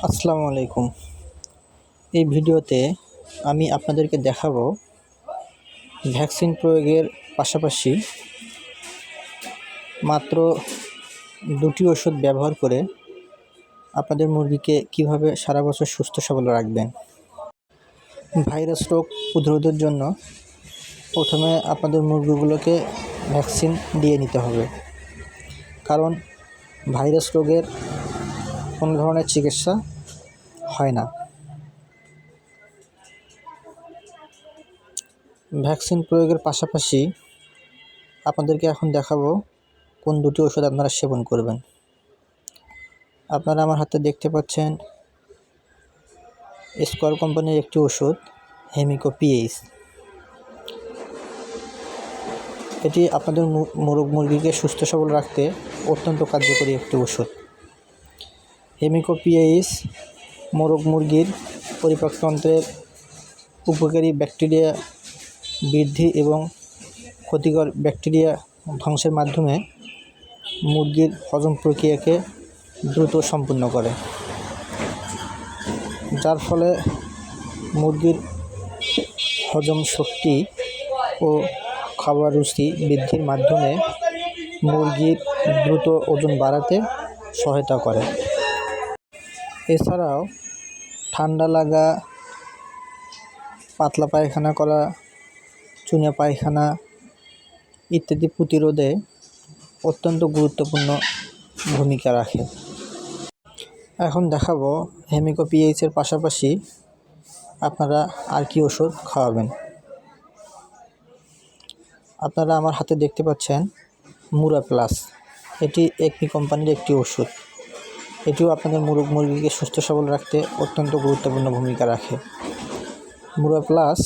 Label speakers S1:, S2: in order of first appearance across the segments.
S1: আসসালামু আলাইকুম। এই ভিডিওতে আমি আপনাদেরকে দেখাবো ভ্যাকসিন প্রয়োগের পাশাপাশি মাত্র 2টি ওষুধ ব্যবহার করে আপনাদের মুরগিকে কিভাবে সারা বছর সুস্থ সবল রাখবেন। ভাইরাস রোগ প্রতিরোধের জন্য প্রথমে আপনাদের মুরগিগুলোকে ভ্যাকসিন দিয়ে নিতে হবে, কারণ ভাইরাস রোগের কোনো ধরনের চিকিৎসা হয় না। ভ্যাকসিন প্রয়োগের পাশাপাশি আপনাদেরকে এখন দেখাবো কোন দুটি ওষুধ আপনারা সেবন করবেন। আপনারা আমার হাতে দেখতে পাচ্ছেন স্কোয়ার কোম্পানির একটি ওষুধ হেমিকো পিএইচ। এটি আপনাদের মুরগিকে সুস্থ সবল রাখতে অত্যন্ত কার্যকরী একটি ওষুধ। হেমিকো পিএইচ মুরগির পরিপাকতন্ত্রের উপকারী ব্যাকটেরিয়া বৃদ্ধি এবং ক্ষতিকর ব্যাকটেরিয়া ধ্বংসের মাধ্যমে মুরগির হজম প্রক্রিয়াকে দ্রুত সম্পূর্ণ করে, যার ফলে মুরগির হজম শক্তি ও খাবার রুচি বৃদ্ধির মাধ্যমে মুরগির দ্রুত ওজন বাড়াতে সহায়তা করে। এছাড়াও ঠান্ডা লাগা, পাতলা পায়খানা করা, চুনা পায়খানা ইত্যাদি প্রতিরোধে অত্যন্ত গুরুত্বপূর্ণ ভূমিকা রাখে। এখন দেখাবো হেমিকো পিএইচের পাশাপাশি আপনারা আর কি ওষুধ খাওয়াবেন। আপনারা আমার হাতে দেখতে পাচ্ছেন মুরা প্লাস। এটি একমি কোম্পানির একটি ওষুধ। এটিও আপনাদের মুরগিকে সুস্থ সবল রাখতে অত্যন্ত গুরুত্বপূর্ণ ভূমিকা রাখে। মুরা প্লাস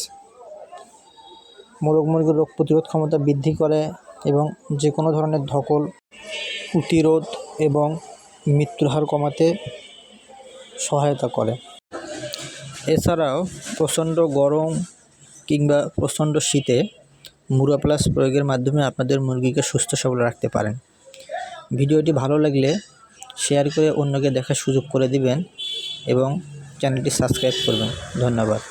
S1: মুরগির রোগ প্রতিরোধ ক্ষমতা বৃদ্ধি করে এবং যে কোনো ধরনের ধকল প্রতিরোধ এবং মৃত্যুর হার কমাতে সহায়তা করে। এছাড়াও প্রচণ্ড গরম কিংবা প্রচণ্ড শীতে মুরা প্লাস প্রয়োগের মাধ্যমে আপনাদের মুরগিকে সুস্থ সবল রাখতে পারেন। ভিডিওটি ভালো লাগলে শেয়ার করে অন্যকে দেখার সুযোগ করে দিবেন এবং চ্যানেলটি সাবস্ক্রাইব করবেন। ধন্যবাদ।